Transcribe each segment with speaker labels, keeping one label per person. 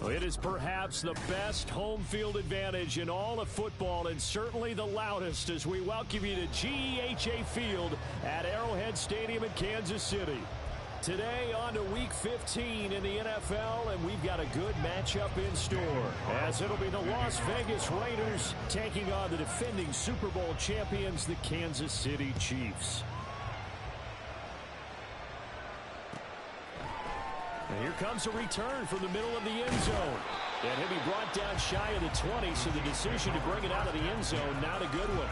Speaker 1: Well, it is perhaps the best home field advantage in all of football, and certainly the loudest, as we welcome you to GEHA Field at Arrowhead Stadium in Kansas City. Today on to Week 15 in the NFL, and we've got a good matchup in store, as it'll be the Las Vegas Raiders taking on the defending Super Bowl champions, the Kansas City Chiefs. And here comes a return from the middle of the end zone. And he'll be brought down shy of the 20, so the decision to bring it out of the end zone, not a good one.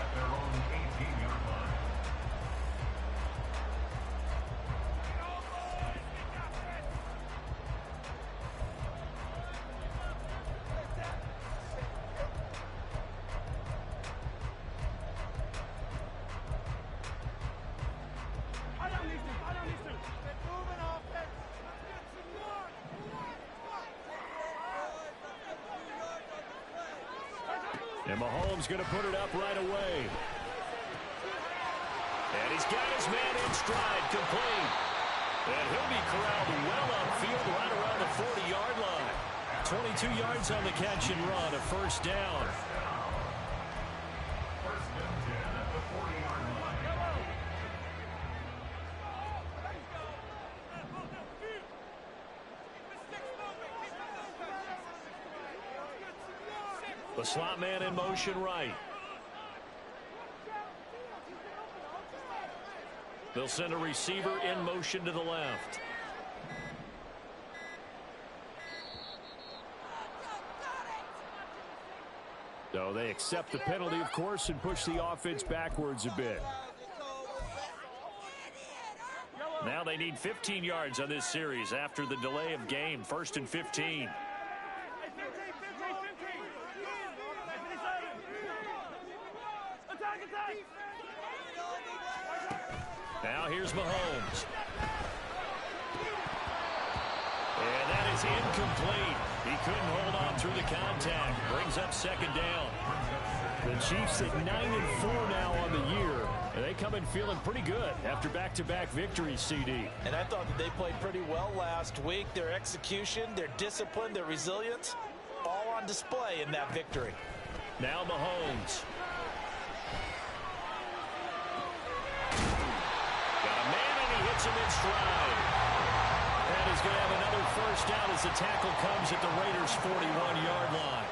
Speaker 1: And Mahomes going to put it up right away. And he's got his man in stride, complete. And he'll be corralled well upfield right around the 40-yard line. 22 yards on the catch and run, a first down. The slot man in motion right. They'll send a receiver in motion to the left. So they accept the penalty, of course, and push the offense backwards a bit. Now they need 15 yards on this series after the delay of game. 1st and 15. Now here's Mahomes. And that is incomplete. He couldn't hold on through the contact. Brings up 2nd down. The Chiefs at 9-4 now on the year. And they come in feeling pretty good after back-to-back victories, CD.
Speaker 2: And I thought that they played pretty well last week. Their execution, their discipline, their resilience, all on display in that victory.
Speaker 1: Now Mahomes. Hits him in stride. And he's going to have another first down as the tackle comes at the Raiders' 41-yard line.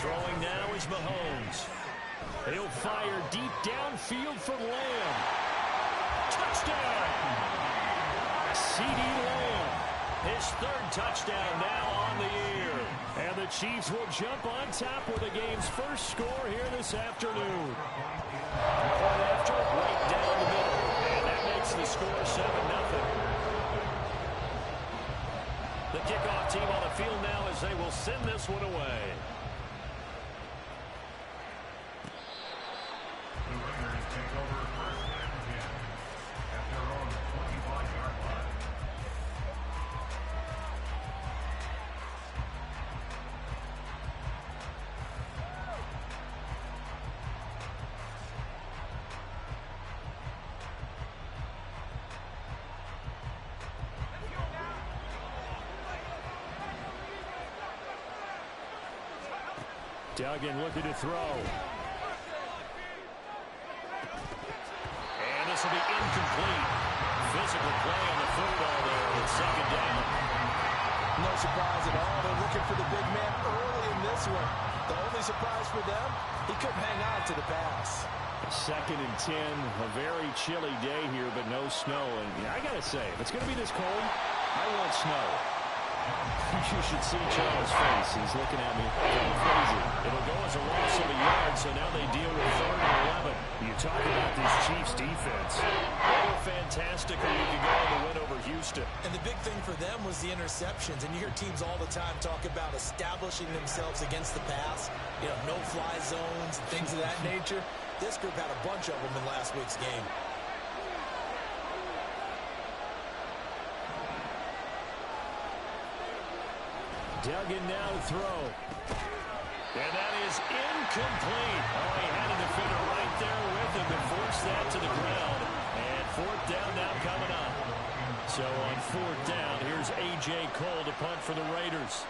Speaker 1: Throwing now is Mahomes. He'll fire deep downfield from Lamb. Touchdown! C.D. Lamb. His 3rd touchdown now on the year. And the Chiefs will jump on top with the game's first score here this afternoon. Right after, right down the middle. The score 7-0. The kickoff team on the field now as they will send this one away.
Speaker 3: The Raiders take over 1st and 10 at their own 25-yard line.
Speaker 1: Duggan looking to throw. And this will be incomplete. Physical play on the football there with 2nd down.
Speaker 2: No surprise at all. They're looking for the big man early in this one. The only surprise for them, he couldn't hang on to the pass.
Speaker 1: 2nd and 10, a very chilly day here, but no snow. And I got to say, if it's going to be this cold, I want snow. You should see Charles' face. He's looking at me crazy. It'll go as a loss of a yard, so now they deal with 3rd and 11. You talk about this Chiefs defense. They were fantastic a week ago in the win over Houston.
Speaker 2: And the big thing for them was the interceptions. And you hear teams all the time talk about establishing themselves against the pass. You know, no-fly zones and things of that nature. This group had a bunch of them in last week's game.
Speaker 1: Duggan now to throw. And that is incomplete. Oh, he had a defender right there with him to force that to the ground. And 4th down now coming up. So on fourth down, here's A.J. Cole to punt for the Raiders.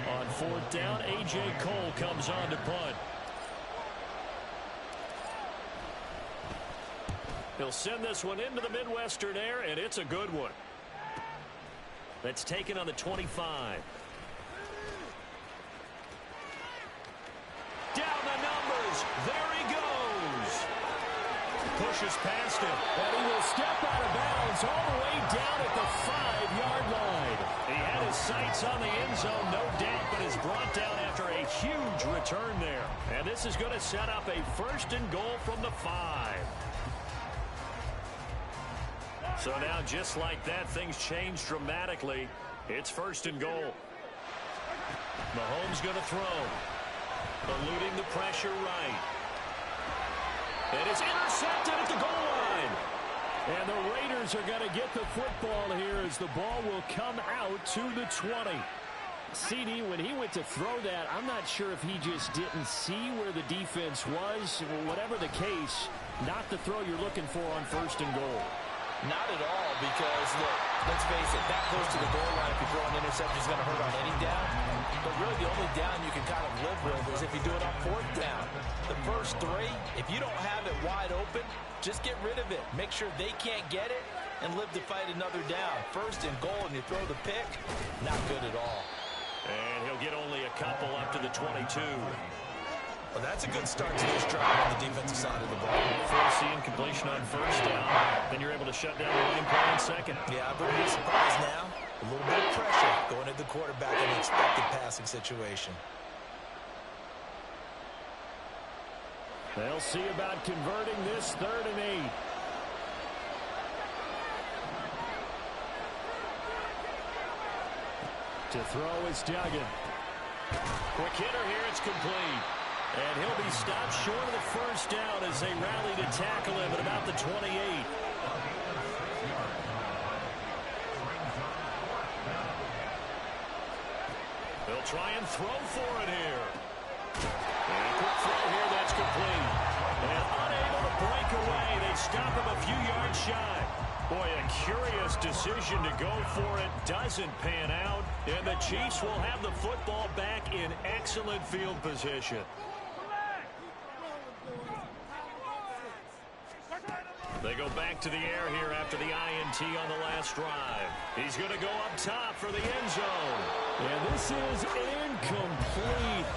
Speaker 1: On fourth down, A.J. Cole comes on to punt. He'll send this one into the Midwestern air, and it's a good one. That's taken on the 25. Down the numbers. There he goes. Pushes past him.
Speaker 4: And he will step out of bounds all the way down at the 5-yard line.
Speaker 1: He had his sights on the end zone, no doubt, but is brought down after a huge return there. And this is going to set up a first and goal from the 5. So now, just like that, things change dramatically. It's first and goal. Mahomes going to throw. Eluding the pressure right. And it's intercepted at the goal line.
Speaker 4: And the Raiders are going to get the football here as the ball will come out to the 20. CD, when he went to throw that, I'm not sure if he just didn't see where the defense was. Whatever the case, not the throw you're looking for on first and goal.
Speaker 2: Not at all, because, look, let's face it, that close to the goal line, if you throw an interception, is going to hurt on any down. But really, the only down you can kind of live with is if you do it on fourth down. The first three, if you don't have it wide open, just get rid of it. Make sure they can't get it and live to fight another down. First and goal, and you throw the pick, not good at all.
Speaker 1: And he'll get only a couple up to the 22.
Speaker 2: Well, that's a good start to this drive on the defensive side of the ball.
Speaker 1: Forcing incompletion on first down. Then you're able to shut down the running play on second.
Speaker 2: Yeah, I wouldn't be surprised now. A little bit of pressure going at the quarterback in an expected passing situation.
Speaker 4: They'll see about converting this 3rd and 8. To throw is Duggan.
Speaker 1: Quick hitter here, it's complete. And he'll be stopped short of the first down as they rally to tackle him at about the 28. They'll try and throw for it here. And a quick throw here, that's complete. And unable to break away, they stop him a few yards shy. Boy, a curious decision to go for it. Doesn't pan out. And the Chiefs will have the football back in excellent field position. They go back to the air here after the INT on the last drive. He's going to go up top for the end zone.
Speaker 4: And this is incomplete.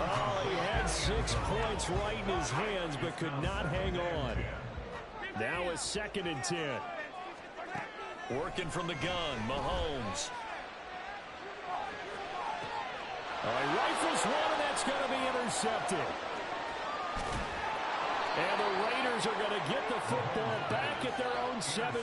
Speaker 4: Oh, he had 6 points right in his hands, but could not hang on. Now a 2nd and 10.
Speaker 1: Working from the gun, Mahomes.
Speaker 4: He rifles one, and that's going to be intercepted. And the Raiders are going to get the football back at their own 17.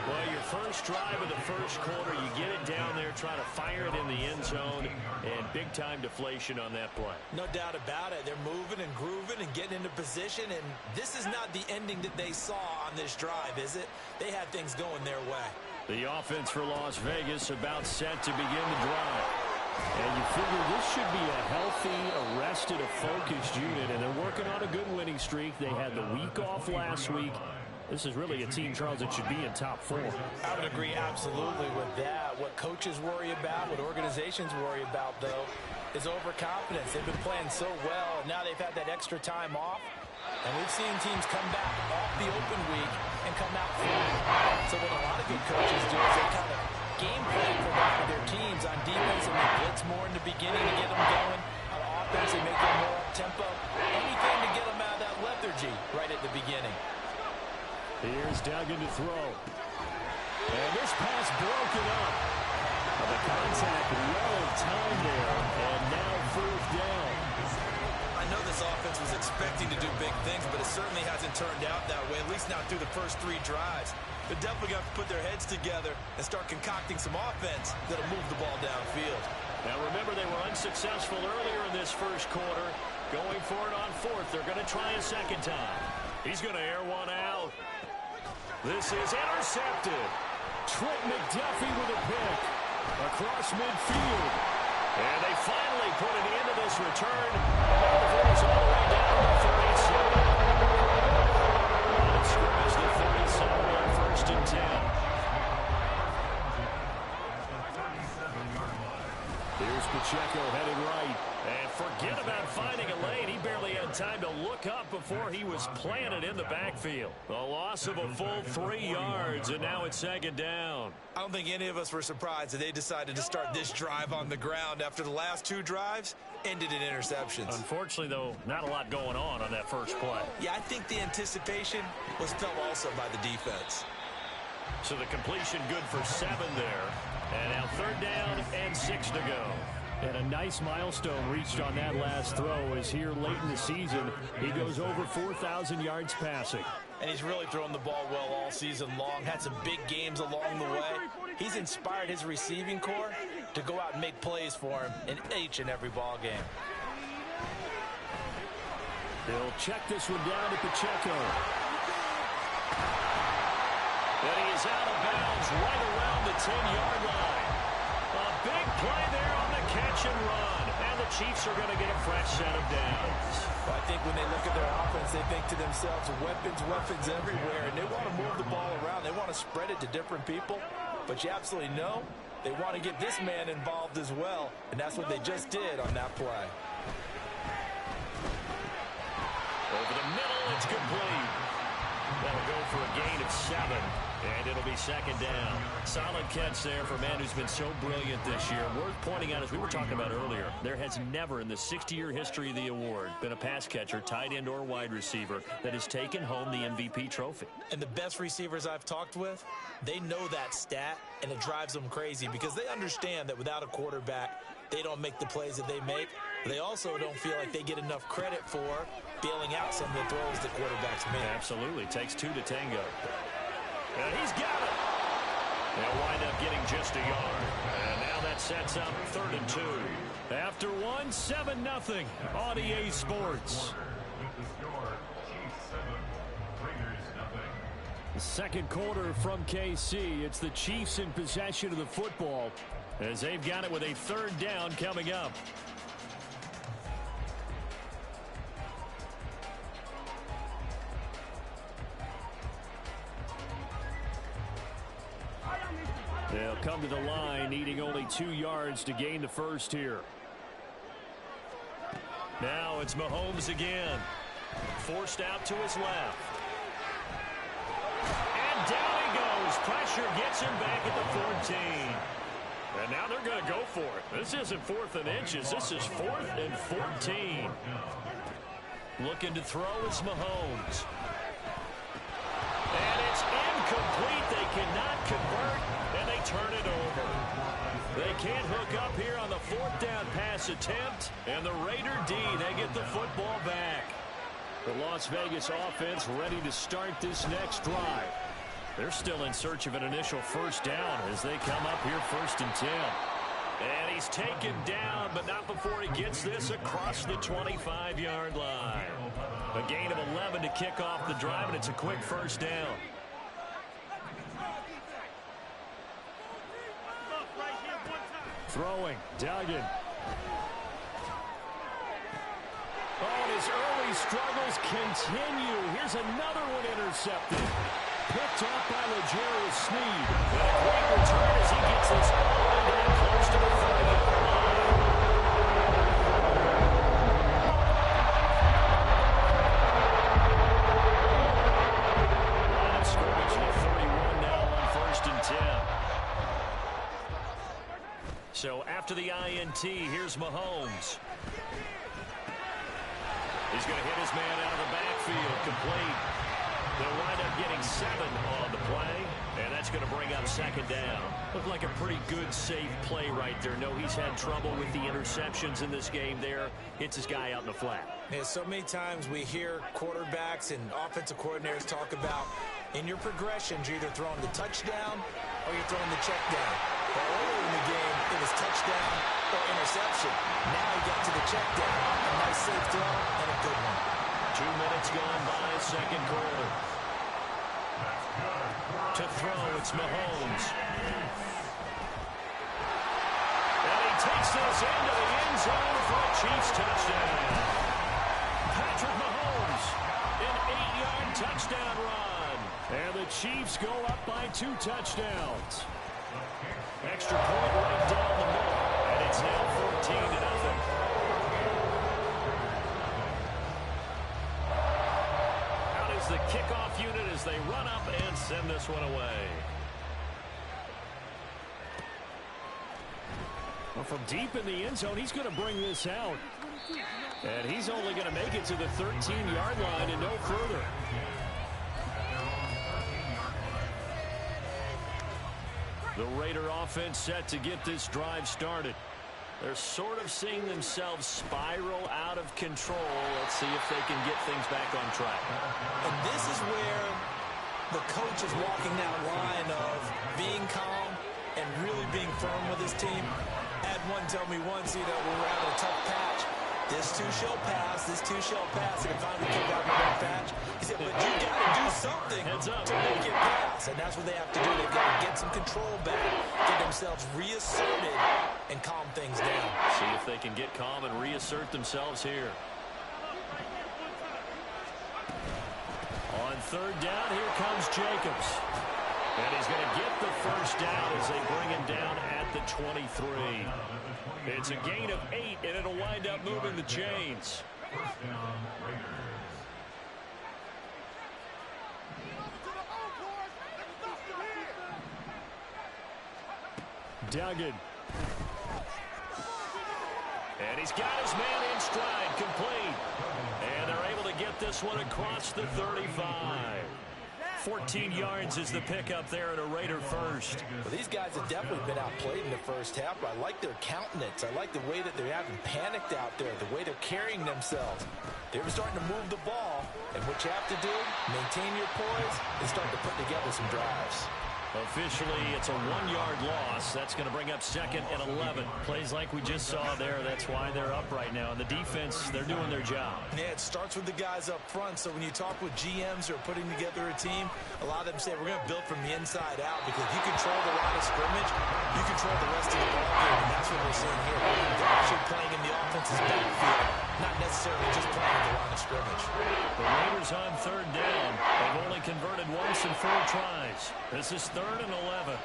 Speaker 1: Well, your first drive of the first quarter, you get it down there, try to fire it in the end zone, and big-time deflation on that play.
Speaker 2: No doubt about it. They're moving and grooving and getting into position, and this is not the ending that they saw on this drive, is it? They had things going their way.
Speaker 1: The offense for Las Vegas about set to begin the drive.
Speaker 4: And you figure this should be a healthy, arrested, a focused unit, and they're working on a good winning streak. They had the week off last week. This is really a team, Charles, that should be in top 4.
Speaker 2: I would agree absolutely with that. What coaches worry about, what organizations worry about, though, is overconfidence. They've been playing so well, and now they've had that extra time off. And we've seen teams come back off the open week and come out flat. So what a lot of good coaches do is they kind of game plan for that with their teams. On defense, and they blitz more in the beginning to get them going. On offense, they make them more up-tempo. Anything to get them out of that lethargy right at the beginning.
Speaker 4: Here's Duggan to throw. And this pass broken up. The contact well timed there.
Speaker 2: turned out that way, at least not through the first 3 drives. They're definitely going to put their heads together and start concocting some offense that'll move the ball downfield.
Speaker 4: Now remember, they were unsuccessful earlier in this first quarter. Going for it on 4th. They're going to try a second time. He's going to air one out. This is intercepted. Trent McDuffie with a pick across midfield. And they finally put an end to this return. And now the ball is all the way down to 37. And scrimmage the 37 on 1st and 10. Here's Pacheco headed right. And forget about finding a lane. He barely had time to look up before he was planted in the backfield. A loss of a full 3 yards, and now it's 2nd down.
Speaker 2: I don't think any of us were surprised that they decided to start this drive on the ground after the last 2 drives ended in interceptions.
Speaker 4: Unfortunately, though, not a lot going on that first play.
Speaker 2: Yeah, I think the anticipation was felt also by the defense.
Speaker 4: So the completion good for 7 there. And now 3rd down and 6 to go. And a nice milestone reached on that last throw as here late in the season, he goes over 4,000 yards passing.
Speaker 2: And he's really thrown the ball well all season long, had some big games along the way. He's inspired his receiving corps to go out and make plays for him in each and every ball game.
Speaker 4: They'll check this one down to Pacheco. And he is out of bounds right around the 10-yard line. A big play there on the catch and run. And the Chiefs are going to get a fresh set of downs.
Speaker 2: Well, I think when they look at their offense, they think to themselves, weapons everywhere. And they want to move the ball around. They want to spread it to different people. But you absolutely know they want to get this man involved as well. And that's what they just did on that play.
Speaker 4: Over the middle, it's complete. That'll go for a gain of 7. And it'll be 2nd down. Solid catch there for a man who's been so brilliant this year. Worth pointing out, as we were talking about earlier, there has never in the 60-year history of the award been a pass catcher, tight end, or wide receiver that has taken home the MVP trophy.
Speaker 2: And the best receivers I've talked with, they know that stat, and it drives them crazy because they understand that without a quarterback, they don't make the plays that they make. They also don't feel like they get enough credit for bailing out some of the throws that quarterbacks make.
Speaker 4: Absolutely. Takes 2 to tango. And he's got it. They'll wind up getting just a yard. And now that sets up 3rd and 2. After 1, 7-0 on EA Sports. The second quarter from KC. It's the Chiefs in possession of the football as they've got it with a 3rd down coming up. They'll come to the line, needing only 2 yards to gain the first here. Now it's Mahomes again. Forced out to his left. And down he goes. Pressure gets him back at the 14. And now they're going to go for it. This isn't 4th and inches. This is 4th and 14. Looking to throw is Mahomes. And it's incomplete. They cannot convert. And they turn it over. They can't hook up here on the 4th down pass attempt. And the Raider D, they get the football back. The Las Vegas offense ready to start this next drive. They're still in search of an initial 1st down as they come up here 1st and 10. And he's taken down, but not before he gets this across the 25-yard line. A gain of 11 to kick off the drive, and it's a quick 1st down. Throwing, Duggan. Oh, and his early struggles continue. Here's another one intercepted. Picked off by L'Jarius Sneed. And a great return as he gets this all the way down close to the 30-yard line. Line of scrimmage at 31 now on 1st and 10. So after the INT, here's Mahomes. He's going to hit his man out of the backfield, complete. They'll wind up getting 7 on the play, and that's going to bring up second down. Looked like a pretty good, safe play right there. No, he's had trouble with the interceptions in this game there. Hits his guy out in the flat.
Speaker 2: Yeah, so many times we hear quarterbacks and offensive coordinators talk about in your progressions, you're either throwing the touchdown or you're throwing the check down. But earlier in the game, it was touchdown or interception. Now he got to the check down. A nice safe throw and a good one.
Speaker 4: 2 minutes gone by, second quarter. To throw, it's Mahomes. And he takes this into the end zone for a Chiefs touchdown. Patrick Mahomes, an 8-yard touchdown run. And the Chiefs go up by 2 touchdowns. Extra point right down the middle. And it's now 14-0. The kickoff unit as they run up and send this one away. Well, from deep in the end zone, he's going to bring this out. And he's only going to make it to the 13-yard line and no further. The Raider offense set to get this drive started. They're sort of seeing themselves spiral out of control. Let's see if they can get things back on track.
Speaker 2: And this is where the coach is walking that line of being calm and really being firm with his team. I had one tell me once, when we're having a tough patch, this too shall pass, this too shall pass, and it finally came out with that patch. He said, but you got to do something to make it pass. And that's what they have to do. They've got to get some control back, get themselves reasserted, and calm things down.
Speaker 4: See if they can get calm and reassert themselves here. On third down, here comes Jacobs. And he's going to get the first down as they bring him down at the 23. It's a gain of 8, and it'll wind up moving the chains.
Speaker 3: First down, Raiders.
Speaker 1: Duggan.
Speaker 4: And he's got his man in stride, complete. And they're able to get this one across the 35. 14 yards is the pickup there at a Raider first.
Speaker 2: Well, these guys have definitely been outplayed in the first half, but I like their countenance. I like the way that they're having panicked out there, the way they're carrying themselves. They were starting to move the ball, and what you have to do, maintain your poise, and start to put together some drives.
Speaker 4: Officially, it's a 1-yard loss. That's going to bring up second and 11. Plays like we just saw there. That's why they're up right now. And the defense, they're doing their job.
Speaker 2: Yeah, it starts with the guys up front. So when you talk with GMs who are putting together a team, a lot of them say we're going to build from the inside out because if you control the line of scrimmage, you control the rest of the ball game. And that's what we're seeing here. They're actually playing in the offense's backfield, not necessarily just playing at the line of scrimmage.
Speaker 4: The Raiders on third down. They've only converted once in 4 tries. This is third and 11.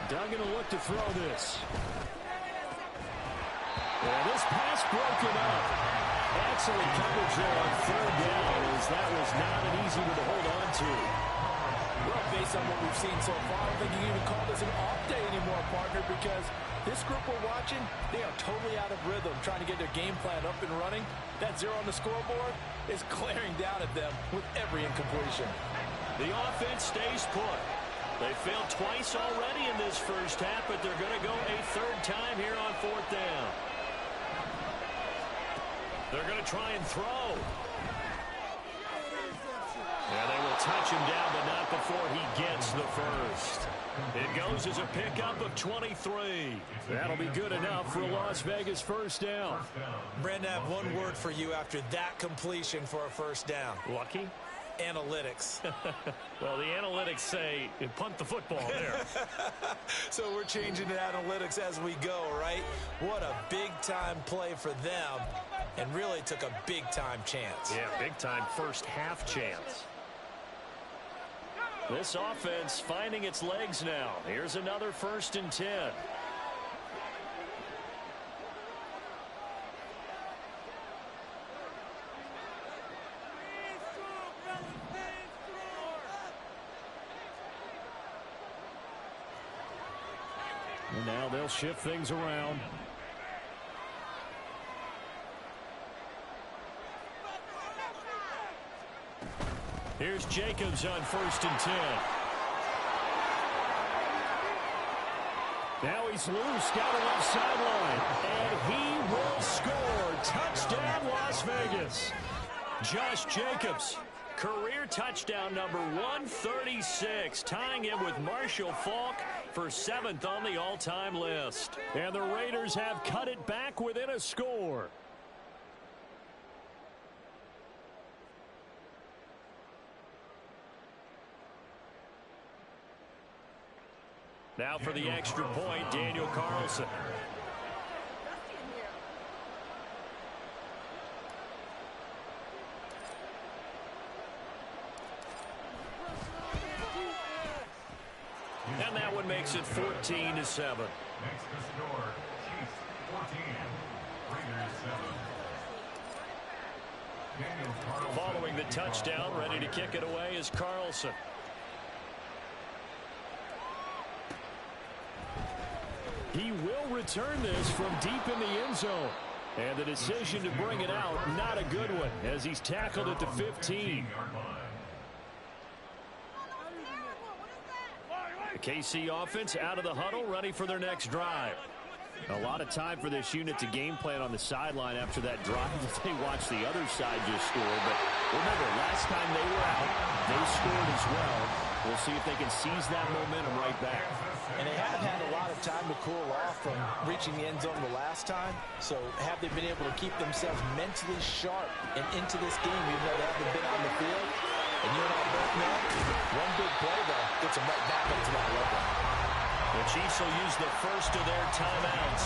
Speaker 1: Duggan will look to throw this. And this pass broken up. Excellent coverage there on third down, as that was not an easy one to hold on to.
Speaker 5: Well, based on what we've seen so far, I don't think you can even call this an off day anymore, partner, because this group we're watching, they are totally out of rhythm, trying to get their game plan up and running. That 0 on the scoreboard is glaring down at them with every incompletion.
Speaker 4: The offense stays put. They failed twice already in this first half, but they're going to go a third time here on fourth down. They're going to try and throw. Yeah, they will touch him down, but not before he gets the first. It goes as a pickup of 23.
Speaker 1: That'll be good enough for a Las Vegas first down.
Speaker 2: Brandon, I have one word for you after that completion for a first down.
Speaker 4: Lucky?
Speaker 2: Analytics.
Speaker 4: Well, the analytics say punt the football there.
Speaker 2: So we're changing to analytics as we go, right? What a big-time play for them, and really took a big-time chance.
Speaker 4: Yeah, big-time first half chance. This offense finding its legs now. Here's another 1st and 10.
Speaker 1: And now they'll shift things around. Here's Jacobs on 1st and 10. Now he's loose down the left sideline. And he will score. Touchdown, Las Vegas. Josh Jacobs, career touchdown number 136, tying him with Marshall Faulk for 7th on the all-time list. And the Raiders have cut it back within a score. Now for the extra point, Daniel Carlson. And that one makes it 14-7.
Speaker 3: Next to score, Chiefs 14, Raiders 7. Daniel Carlson.
Speaker 1: Following the touchdown, ready to kick it away is Carlson. He will return this from deep in the end zone. And the decision to bring it out, not a good one, as he's tackled at the 15. The KC offense out of the huddle, ready for their next drive. A lot of time for this unit to game plan on the sideline after that drive that they watched the other side just score. But remember, last time they were out, they scored as well. We'll see if they can seize that momentum right back.
Speaker 5: And they have had a lot of time to cool off from reaching the end zone the last time. So have they been able to keep themselves mentally sharp and into this game, even though they haven't been on the field? And you and I both know, one big play, though, gets them right back into that level.
Speaker 1: The Chiefs will use the first of their timeouts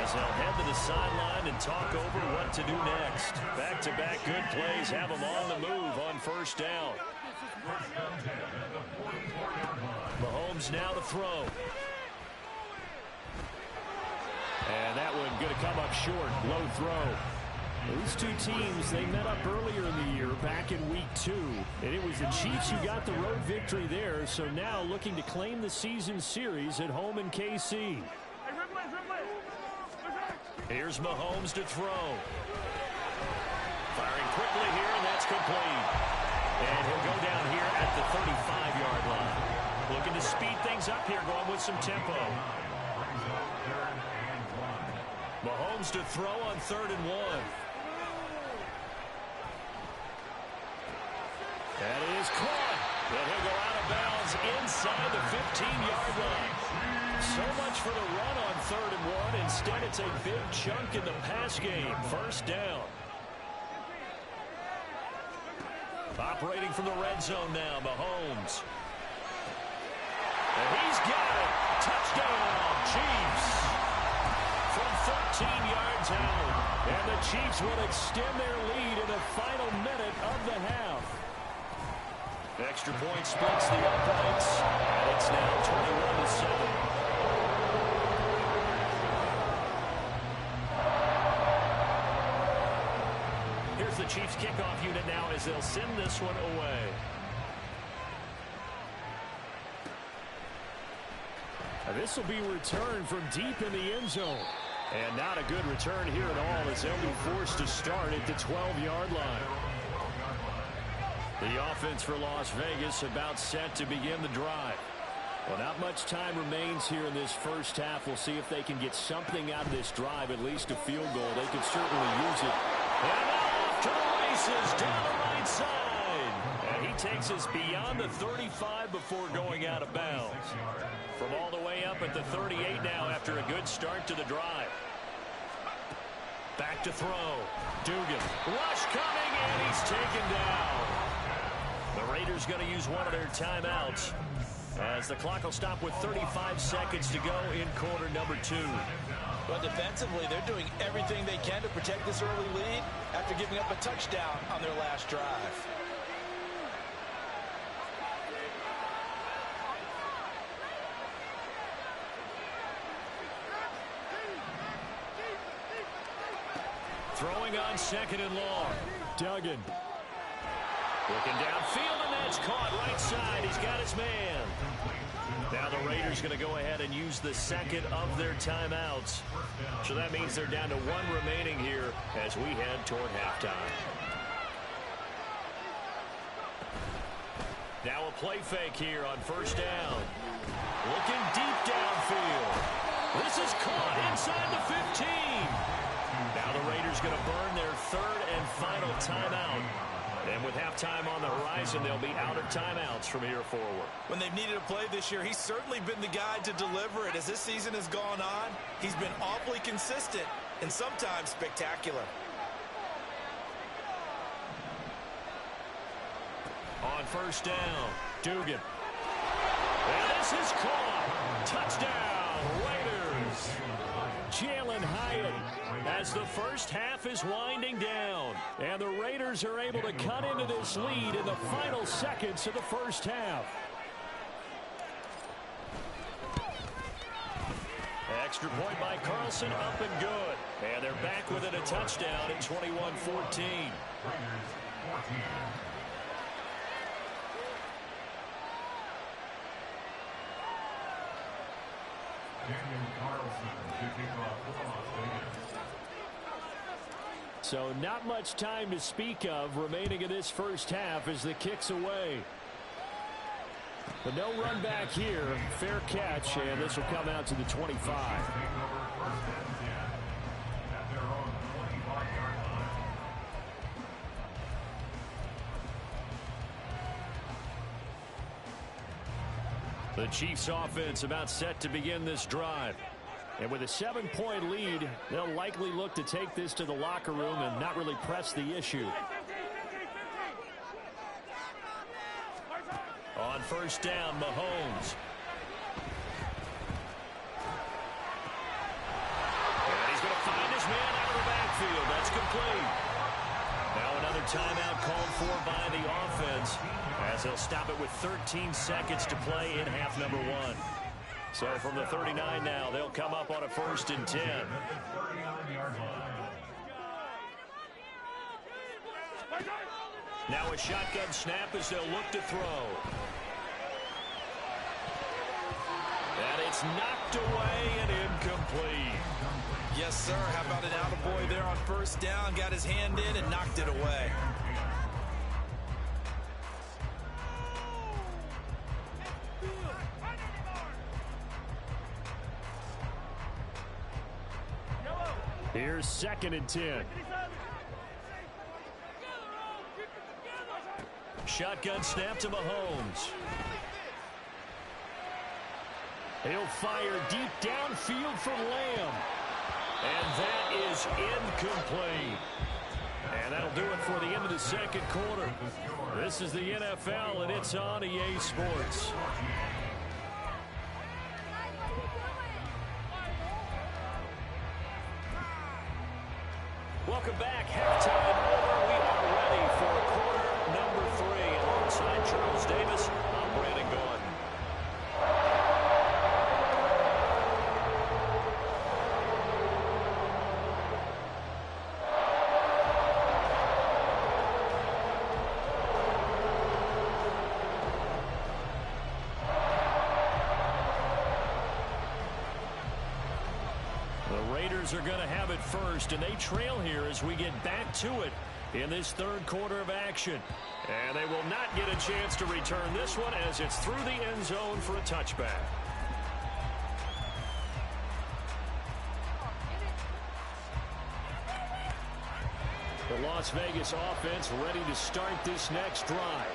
Speaker 1: as they'll head to the sideline and talk over what to do next. Back-to-back good plays have them on the move on 1st down. Mahomes now to throw. And that one going to come up short. Low throw. These two teams, they met up earlier in the year, back in week 2. And it was the Chiefs who got the road victory there. So now looking to claim the season series at home in KC. Here's Mahomes to throw. Firing quickly here, and that's complete. And he'll go down here at the 35-yard line. Looking to speed things up here, going with some tempo. Mahomes to throw on 3rd and 1. That is caught. And he'll go out of bounds inside the 15-yard line. So much for the run on 3rd and 1. Instead, it's a big chunk in the pass game. 1st down. Operating from the red zone now, Mahomes. And he's got it. Touchdown, Chiefs. From 13 yards out. And the Chiefs will extend their lead in the final minute of the half. Extra point splits the uprights. And it's now 21-7. Here's the Chiefs kickoff unit now as they'll send this one away. This will be returned from deep in the end zone. And not a good return here at all as they'll be forced to start at the 12-yard line. The offense for Las Vegas about set to begin the drive. Well, not much time remains here in this first half. We'll see if they can get something out of this drive, at least a field goal. They could certainly use it. And off to the races down the right side. And he takes us beyond the 35 before going out of bounds. From all the way up at the 38 now after a good start to the drive. Back to throw. Dugan. Rush coming, and he's taken down. The Raiders going to use one of their timeouts as the clock will stop with 35 seconds to go in quarter number 2.
Speaker 5: But defensively, they're doing everything they can to protect this early lead after giving up a touchdown on their last drive.
Speaker 1: Throwing on 2nd and long. Duggan. Looking downfield, and that's caught right side. He's got his man. Now the Raiders going to go ahead and use the second of their timeouts. So that means they're down to 1 remaining here as we head toward halftime. Now a play fake here on first down. Looking deep downfield. This is caught inside the 15. Now the Raiders going to burn their third and final timeout. And with halftime on the horizon, they'll be out of timeouts from here forward.
Speaker 2: When they've needed a play this year, he's certainly been the guy to deliver it. As this season has gone on, he's been awfully consistent and sometimes spectacular.
Speaker 1: On first down, Dugan. And this is caught. Touchdown, Raiders. Jalen Hyatt as the first half is winding down. And the Raiders are able to cut into this lead in the final seconds of the first half. Extra point by Carlson, up and good. And they're back within a touchdown at 21-14. So not much time to speak of remaining in this first half as the kick's away. But no run back here. Fair catch, and this will come out to the 25. The Chiefs offense about set to begin this drive. And with a 7-point lead, they'll likely look to take this to the locker room and not really press the issue. On first down, Mahomes. And he's going to find his man out of the backfield. That's complete. Now another timeout called for by the offense, as they'll stop it with 13 seconds to play in half number one. So from the 39 now, they'll come up on a 1st and 10. Now a shotgun snap as they'll look to throw. And it's knocked away and incomplete.
Speaker 2: Yes, sir. How about an attaboy there on first down? Got his hand in and knocked it away.
Speaker 1: Here's 2nd and 10. Shotgun snap to Mahomes. He'll fire deep downfield for Lamb. And that is incomplete. And that'll do it for the end of the second quarter. This is the NFL, and it's on EA Sports. Welcome back. Halftime over. We are ready for quarter number 3. Alongside Charles Davis, I'm Brandon Gaudin. Are going to have it first, and they trail here as we get back to it in this third quarter of action. And they will not get a chance to return this one as it's through the end zone for a touchback. The Las Vegas offense ready to start this next drive.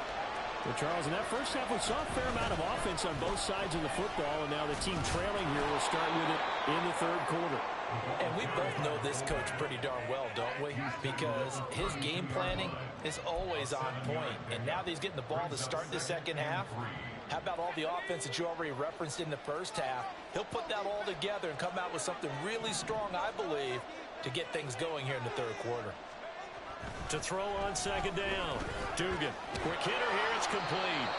Speaker 1: Well, Charles, in that first half, we saw a fair amount of offense on both sides of the football, and now the team trailing here will start with it in the third quarter.
Speaker 5: And we both know this coach pretty darn well, don't we? Because his game planning is always on point. And now that he's getting the ball to start the second half, how about all the offense that you already referenced in the first half? He'll put that all together and come out with something really strong, I believe, to get things going here in the third quarter.
Speaker 1: To throw on second down, Dugan. Quick hitter here, it's complete.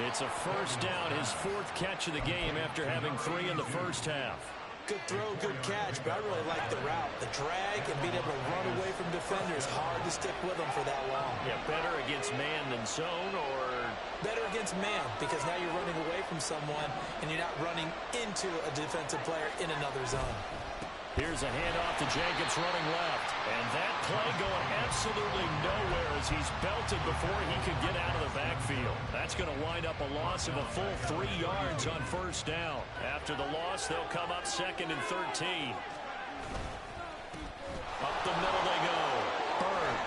Speaker 1: It's a first down, his 4th catch of the game after having 3 in the first half.
Speaker 2: Good throw, good catch, but I really like the route. The drag and being able to run away from defenders, hard to stick with them for that long.
Speaker 1: Yeah, better against man than zone, or?
Speaker 2: Better against man, because now you're running away from someone and you're not running into a defensive player in another zone.
Speaker 1: Here's a handoff to Jacobs running left. And that play going absolutely nowhere as he's belted before he could get out of the backfield. That's going to wind up a loss of a full 3 yards on first down. After the loss, they'll come up 2nd and 13. Up the middle they go. Bird.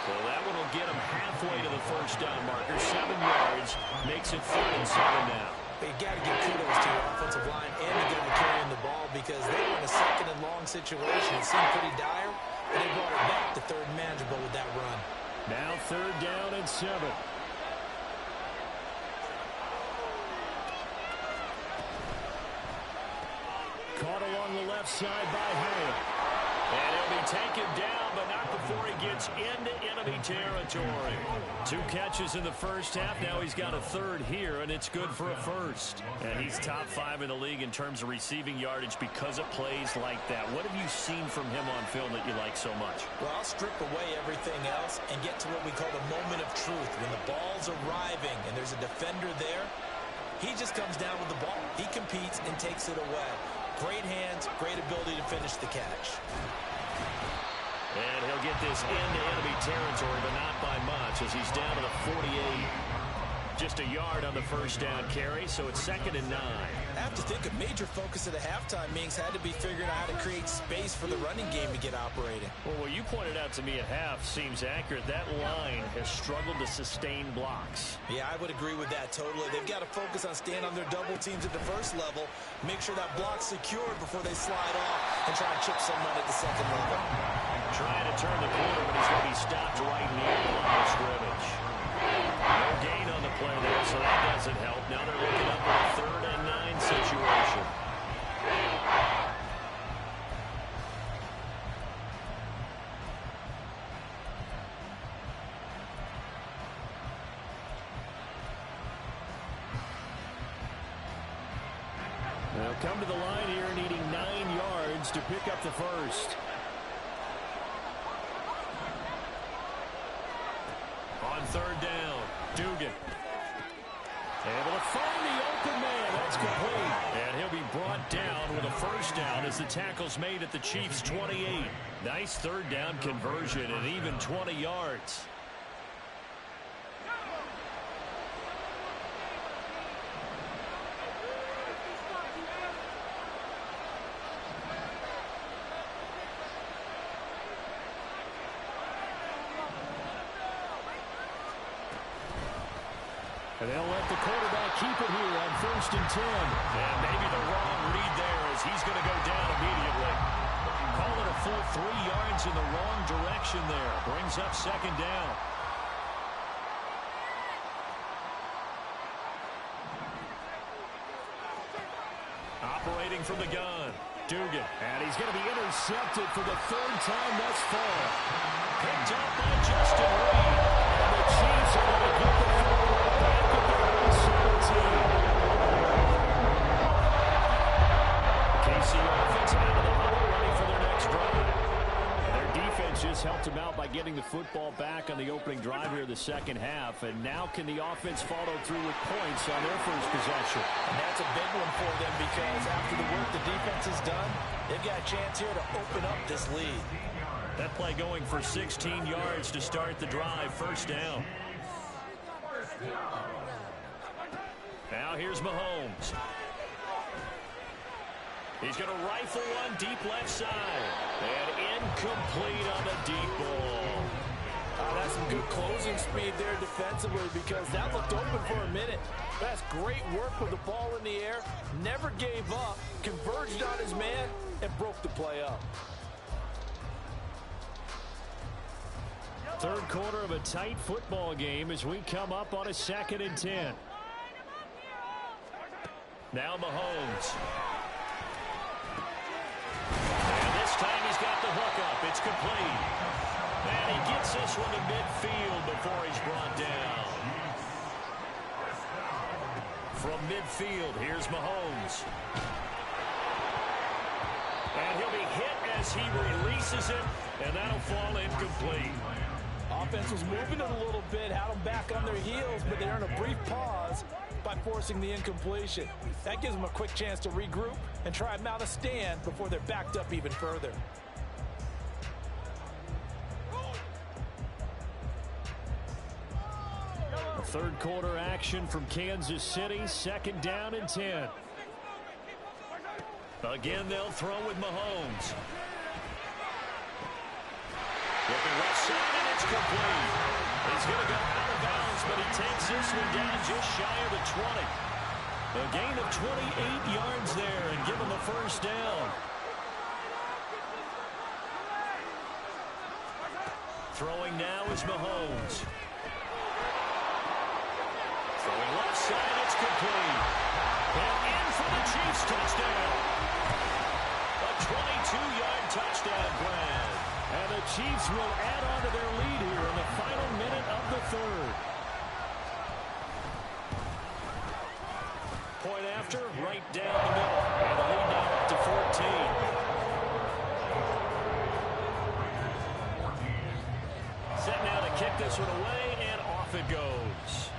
Speaker 1: Well, that one will get him halfway to the first down marker. 7 yards. Makes it 3rd and 7 now.
Speaker 2: You got to give kudos to your offensive line and to them carrying the ball because they were in a 2nd and long situation. It seemed pretty dire, but they brought it back to 3rd and manageable with that run.
Speaker 1: Now 3rd down and 7. Caught along the left side by Hay. And he'll be taken down, but not before he gets into enemy territory. 2 catches in the first half. Now he's got a 3rd here, and it's good for a 1st. And he's top 5 in the league in terms of receiving yardage because of plays like that. What have you seen from him on film that you like so much?
Speaker 2: Well, I'll strip away everything else and get to what we call the moment of truth. When the ball's arriving and there's a defender there, he just comes down with the ball. He competes and takes it away. Great hands, great ability to finish the catch.
Speaker 1: And he'll get this into enemy territory, but not by much as he's down to the 48. Just a yard on the first down carry, so it's 2nd and 9.
Speaker 2: I have to think a major focus of the halftime meetings had to be figuring out how to create space for the running game to get operating.
Speaker 1: Well, what you pointed out to me at half seems accurate. That line has struggled to sustain blocks.
Speaker 2: Yeah, I would agree with that totally. They've got to focus on staying on their double teams at the first level, make sure that block's secured before they slide off and try to chip someone at the 2nd level.
Speaker 1: Trying to turn the corner, but he's going to be stopped right near the line of scrimmage. No gain on the play there, so that doesn't help. Now they're looking up at a 3rd and 9 situation. They'll come to the line here needing 9 yards to pick up the 1st. On 3rd down, Dugan. Able to find the open man. That's complete. And he'll be brought down with a 1st down as the tackle's made at the Chiefs' 28. Nice 3rd down conversion and even 20 yards. And they'll let the quarterback keep it here on 1st and 10. And maybe the wrong read there as he's going to go down immediately. Call it a full 3 yards in the wrong direction there. Brings up 2nd down. Operating from the gun. Dugan. And he's going to be intercepted for the 3rd time thus far. Picked up by Justin Reed. And the Chiefs are going to get the football back at their own 17. KC offense out of the huddle, ready for their next drive. Their defense just helped them out by getting the football back on the opening drive here in the 2nd half. And now can the offense follow through with points on their first possession?
Speaker 2: And that's a big one for them because after the work the defense has done, they've got a chance here to open up this lead.
Speaker 1: That play going for 16 yards to start the drive. 1st down. Now here's Mahomes. He's going to rifle one deep left side. And incomplete on the deep ball.
Speaker 5: That's some good closing speed there defensively because that looked open for a minute. That's great work with the ball in the air. Never gave up. Converged on his man and broke the play up.
Speaker 1: 3rd quarter of a tight football game as we come up on a 2nd and 10. Now Mahomes. And this time he's got the hook up. It's complete. And he gets this one to midfield before he's brought down. From midfield, here's Mahomes. And he'll be hit as he releases it, and that'll fall incomplete.
Speaker 5: Offense was moving it a little bit, had them back on their heels, but they're in a brief pause. By by forcing the incompletion. That gives them a quick chance to regroup and try and mount a stand before they're backed up even further.
Speaker 1: Third quarter action from Kansas City. 2nd down and 10. Again, they'll throw with Mahomes. Looking left side, and it's complete. He's going to go out of bounds, but he takes this one down just shy of the 20. A gain of 28 yards there and give him the first down. Throwing now is Mahomes. Throwing left side, it's complete. And in for the Chiefs touchdown. A 22-yard touchdown grab. And the Chiefs will add on to their lead here in the final minute of the third. Point after, right down the middle. And the lead now up to 14. Set now to kick this one away, and off it goes.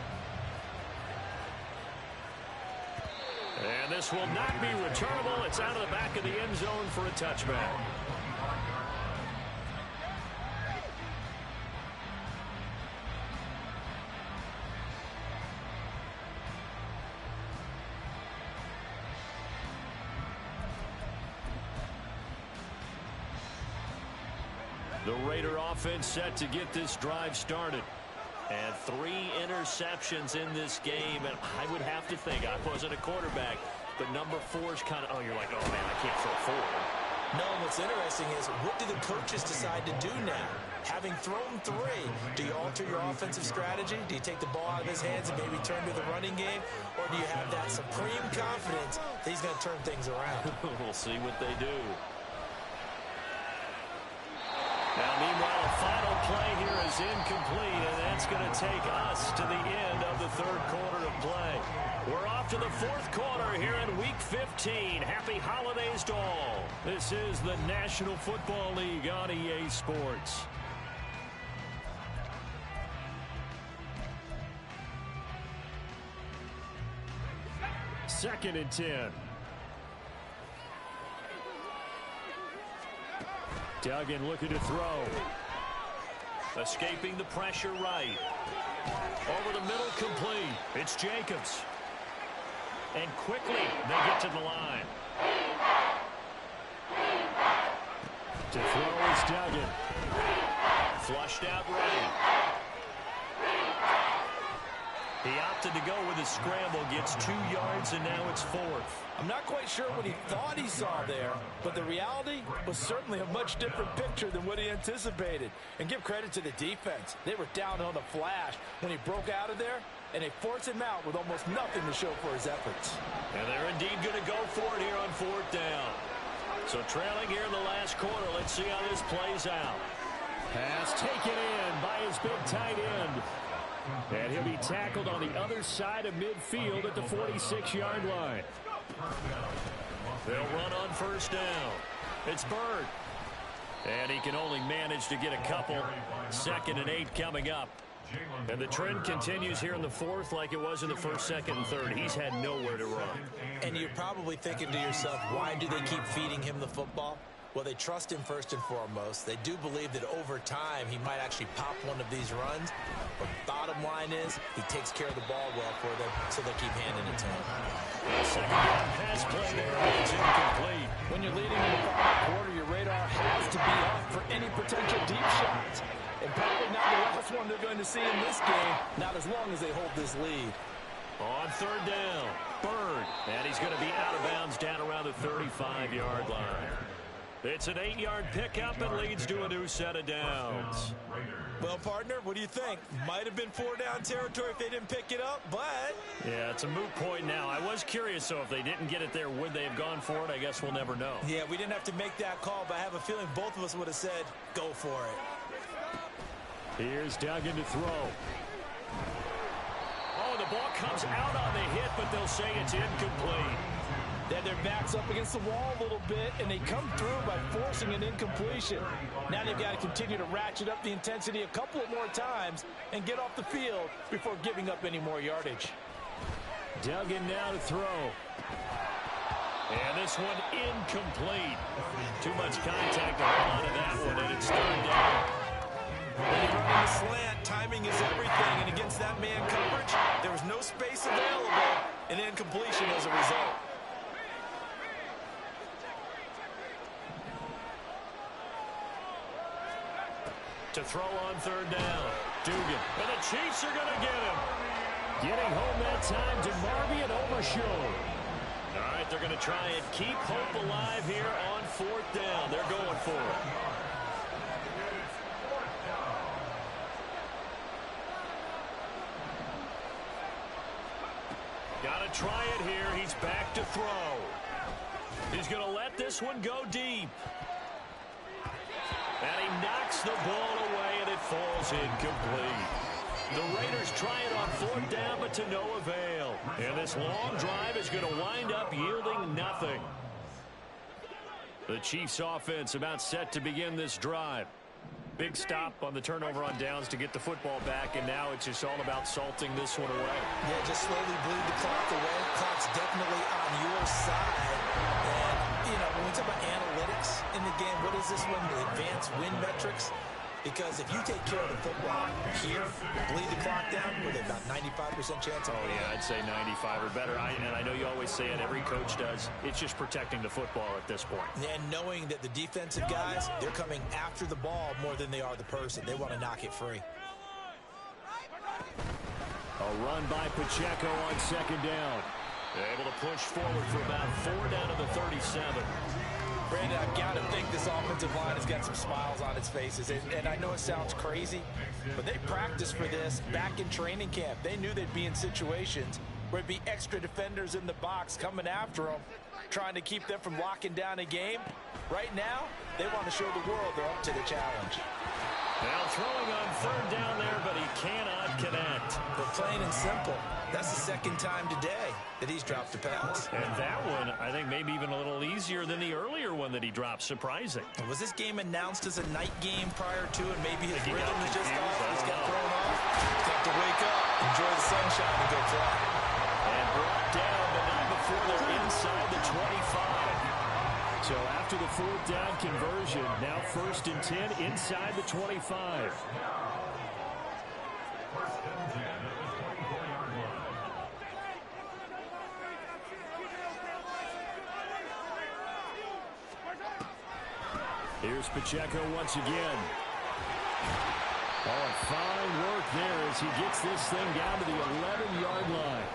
Speaker 1: And this will not be returnable. It's out of the back of the end zone for a touchback. The Raider offense set to get this drive started. And 3 interceptions in this game. And I would have to think, I wasn't a quarterback, but number 4 is kind of, you're like, oh, man, I can't throw 4.
Speaker 2: No, what's interesting is, what do the coaches decide to do now? Having thrown 3, do you alter your offensive strategy? Do you take the ball out of his hands and maybe turn to the running game? Or do you have that supreme confidence that he's going to turn things around?
Speaker 1: We'll see what they do. Now, meanwhile, a final play here is incomplete, and that's going to take us to the end of the third quarter of play. We're off to the 4th quarter here in Week 15. Happy holidays to all. This is the National Football League on EA Sports. Second and 10. Duggan looking to throw. Escaping the pressure right. Over the middle, complete. It's Jacobs. And quickly, they get to the line. To throw is Duggan. Flushed out right. He opted to go with his scramble, gets 2 yards, and now it's 4th.
Speaker 5: I'm not quite sure what he thought he saw there, but the reality was certainly a much different picture than what he anticipated. And give credit to the defense. They were down on the flash when he broke out of there, and they forced him out with almost nothing to show for his efforts.
Speaker 1: And they're indeed going to go for it here on 4th down. So trailing here in the last quarter, let's see how this plays out. Pass taken in by his big tight end. And he'll be tackled on the other side of midfield at the 46-yard line. They'll run on 1st down. It's Bird. And he can only manage to get a couple. 2nd and 8 coming up. And the trend continues here in the 4th like it was in the 1st, 2nd, and 3rd. He's had nowhere to run.
Speaker 2: And you're probably thinking to yourself, why do they keep feeding him the football? Well, they trust him first and foremost. They do believe that over time he might actually pop one of these runs. But bottom line is he takes care of the ball well for them, so they'll keep handing it to him.
Speaker 1: Second down pass play there. It's incomplete.
Speaker 5: When you're leading in the final quarter, your radar has to be up for any potential deep shots. And probably not the last one they're going to see in this game, not as long as they hold this lead.
Speaker 1: On 3rd down, Bird. And he's going to be out of bounds down around the 35-yard line. It's an 8-yard pickup and leads to a new set of downs.
Speaker 2: Well, partner, what do you think? Might have been 4-down territory if they didn't pick it up, but...
Speaker 1: Yeah, it's a moot point now. I was curious, so if they didn't get it there, would they have gone for it? I guess we'll never know.
Speaker 2: Yeah, we didn't have to make that call, but I have a feeling both of us would have said, go for it.
Speaker 1: Here's Duggan to throw. Oh, the ball comes out on the hit, but they'll say it's incomplete.
Speaker 5: They had their backs up against the wall a little bit, and they come through by forcing an incompletion. Now they've got to continue to ratchet up the intensity a couple of more times and get off the field before giving up any more yardage.
Speaker 1: Duggan now to throw. And this one incomplete. Too much contact to hold on to that one, and it's third down.
Speaker 2: When you're running a slant, timing is everything, and against that man coverage, there was no space available, and incompletion as a result.
Speaker 1: To throw on third down. Dugan. And the Chiefs are going to get him. Getting home that time to Marby and Overshow. All right, they're going to try and keep hope alive here on fourth down. They're going for it. Got to try it here. He's back to throw. He's going to let this one go deep. And he knocks the ball away, and it falls incomplete. The Raiders try it on fourth down, but to no avail. And this long drive is going to wind up yielding nothing. The Chiefs' offense about set to begin this drive. Big stop on the turnover on downs to get the football back, and now it's just all about salting this one away.
Speaker 2: Yeah, just slowly bleed the clock away. Clock's definitely on your side. And, you know, when we talk about analytics in the game, what is this one? The advanced win metrics? Because if you take care of the football here, bleed the clock down, with about 95% chance of winning.
Speaker 1: Yeah, I'd say 95 or better. And I know you always say it, every coach does. It's just protecting the football at this point.
Speaker 2: And knowing that the defensive guys, they're coming after the ball more than they are the person. They want to knock it free.
Speaker 1: A run by Pacheco on second down. Able to push forward for about 4 down to the 37.
Speaker 2: Brandon, I've got to think this offensive line has got some smiles on its faces. And I know it sounds crazy, but they practiced for this back in training camp. They knew they'd be in situations where there'd be extra defenders in the box coming after them, trying to keep them from locking down a game. Right now, they want to show the world they're up to the challenge.
Speaker 1: Now throwing on third down there, but he cannot connect.
Speaker 2: But plain and simple, that's the second time today that he's dropped a pass.
Speaker 1: And that one, I think, maybe even a little easier than the earlier one that he dropped. Surprising.
Speaker 2: Was this game announced as a night game prior to, and maybe his rhythm is just off? He's got thrown off. He's got to wake up, enjoy the sunshine, and go fly.
Speaker 1: And brought down, but not before they're inside the 25. So after the fourth down conversion, now 1st and 10 inside the 25. Here's Pacheco once again. Oh, fine work there as he gets this thing down to the 11-yard line.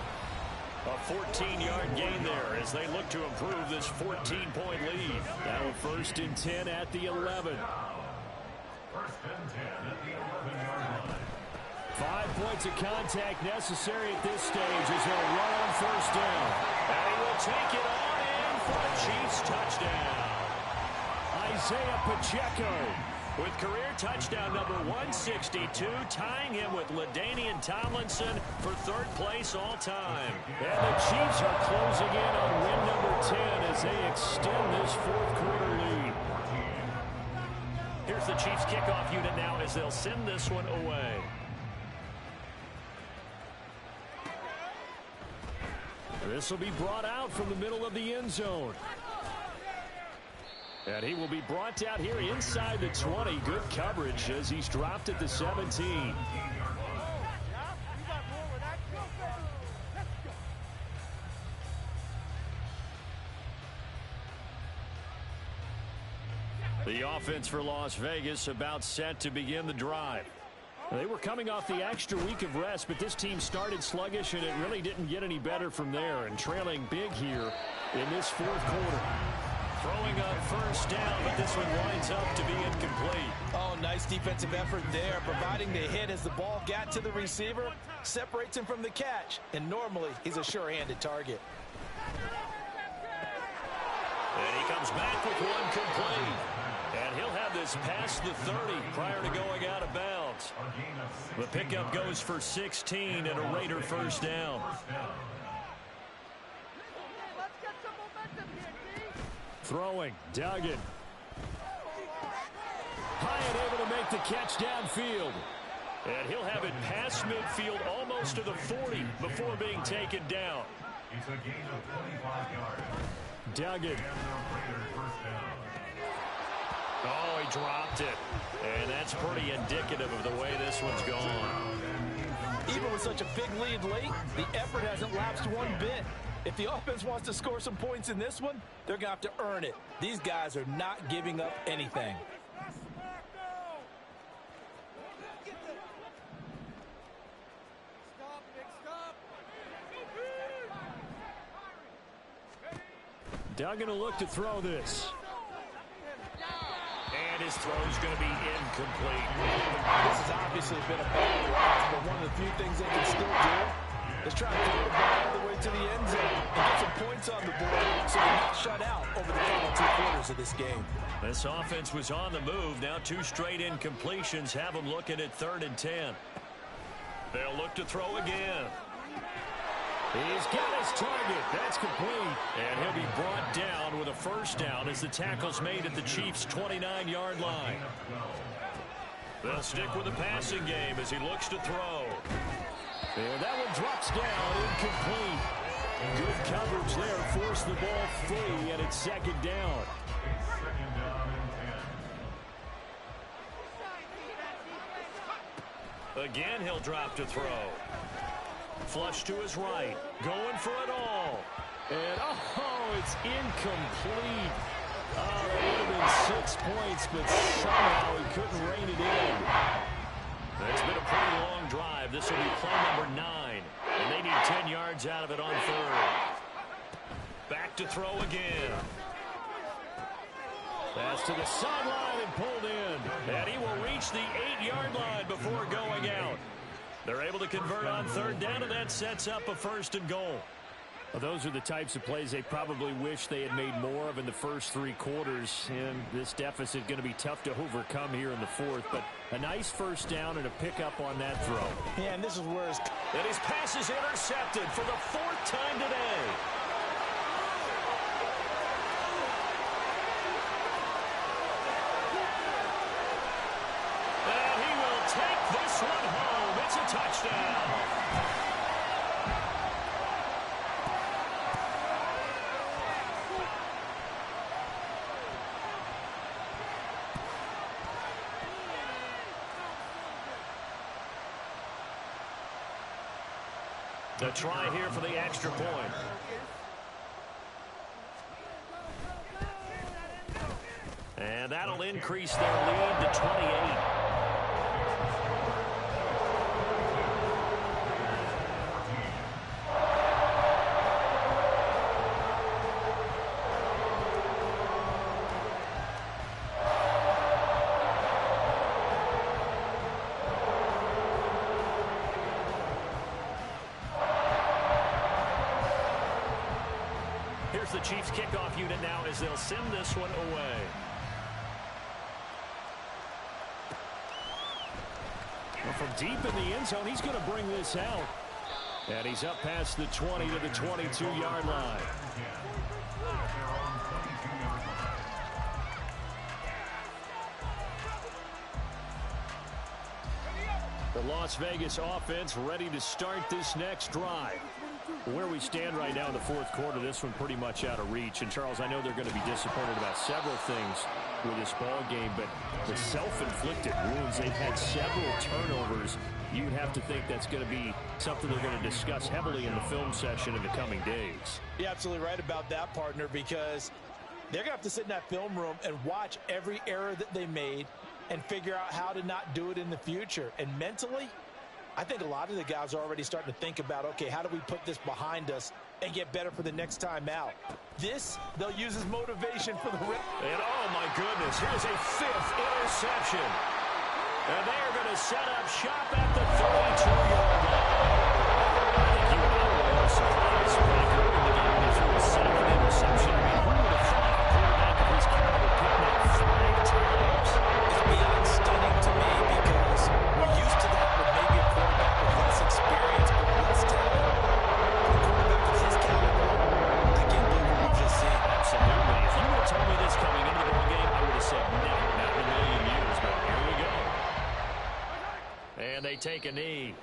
Speaker 1: A 14-yard gain there as they look to improve this 14-point lead. Now a 1st and 10 at the 11.
Speaker 3: 1st and 10 at the 11-yard line.
Speaker 1: 5 points of contact necessary at this stage as they'll run on 1st down. And he will take it on in for a Chiefs touchdown. Isaiah Pacheco with career touchdown number 162, tying him with LaDainian Tomlinson for 3rd place all time. And the Chiefs are closing in on win number 10 as they extend this 4th quarter lead. Here's the Chiefs kickoff unit now as they'll send this one away. This will be brought out from the middle of the end zone. And he will be brought out here inside the 20. Good coverage as he's dropped at the 17. The offense for Las Vegas about set to begin the drive. They were coming off the extra week of rest, but this team started sluggish, and it really didn't get any better from there. And trailing big here in this 4th quarter. Throwing on 1st down, but this one winds up to be incomplete.
Speaker 2: Oh, nice defensive effort there, providing the hit as the ball got to the receiver, separates him from the catch, and normally he's a sure-handed target.
Speaker 1: And he comes back with one complete. And he'll have this past the 30 prior to going out of bounds. The pickup goes for 16 and a Raider 1st down. Throwing, Duggan. High and able to make the catch downfield. And he'll have it past midfield almost to the 40 before being taken down.
Speaker 3: It's a gain of 25 yards.
Speaker 1: Duggan.
Speaker 3: And the Raiders first down.
Speaker 1: Oh, he dropped it. And that's pretty indicative of the way this one's gone.
Speaker 5: Even with such a big lead late, the effort hasn't lapsed one bit. If the offense wants to score some points in this one, they're going to have to earn it. These guys are not giving up anything.
Speaker 1: Duggan will look to throw this. And his throw's going to be incomplete.
Speaker 5: This has obviously been a bad loss, but one of the few things they can still do is try to throw the ball all the way to the end zone and get some points on the board so they're not shut out over the final 2 quarters of this game.
Speaker 1: This offense was on the move. Now 2 straight incompletions have them looking at 3rd and 10. They'll look to throw again. He's got his target. That's complete. And he'll be brought down with a first down as the tackle's made at the Chiefs' 29-yard line. They'll stick with the passing game as he looks to throw. And that one drops down, incomplete. Good coverage there, forced the ball free, and it's 2nd down.
Speaker 3: Second down and 10.
Speaker 1: Again, he'll drop to throw. Flush to his right. Going for it all. And, oh, it's incomplete. Oh, that would have been 6 points, but somehow he couldn't rein it in. It's been a pretty long drive. This will be play number 9. And they need 10 yards out of it on 3rd. Back to throw again. Pass to the sideline and pulled in. And he will reach the 8-yard line before going out. They're able to convert on 3rd down, and that sets up a 1st and goal. Well, those are the types of plays they probably wish they had made more of in the first 3 quarters. And this deficit going to be tough to overcome here in the 4th. But a nice first down and a pickup on that throw.
Speaker 5: Yeah, and this is where
Speaker 1: his pass is intercepted for the 4th time today. And he will take this one home. It's a touchdown. The try here for the extra point. And that'll increase their lead to 28. Here's the Chiefs kickoff unit now as they'll send this one away. Well, from deep in the end zone, he's going to bring this out. And he's up past the 20 to the 22-yard line. The Las Vegas offense ready to start this next drive. Where we stand right now in the 4th quarter, this one pretty much out of reach. And, Charles, I know they're going to be disappointed about several things with this ball game, but the self-inflicted wounds, they've had several turnovers. You'd have to think that's going to be something they're going to discuss heavily in the film session in the coming days.
Speaker 5: You're absolutely right about that, partner, because they're going to have to sit in that film room and watch every error that they made and figure out how to not do it in the future. And mentally, I think a lot of the guys are already starting to think about, okay, how do we put this behind us and get better for the next time out? This, they'll use as motivation for the rest.
Speaker 1: And, oh, my goodness, here's a 5th interception. And they are going to set up shop at the 32-yard line. I think you and I were a little surprised when he opened the game and threw a 2nd interception. I mean, who would have thought a quarterback of his caliber putting it 5 times?
Speaker 5: It's beyond stunning to me because we're used to that with maybe a quarterback with less experience or less talent. A quarterback of his caliber, I can't believe what we've just seen.
Speaker 1: Absolutely. If you would have told me this coming into the ball game, I would have said no, not in a million years, but here we go. And they take a knee.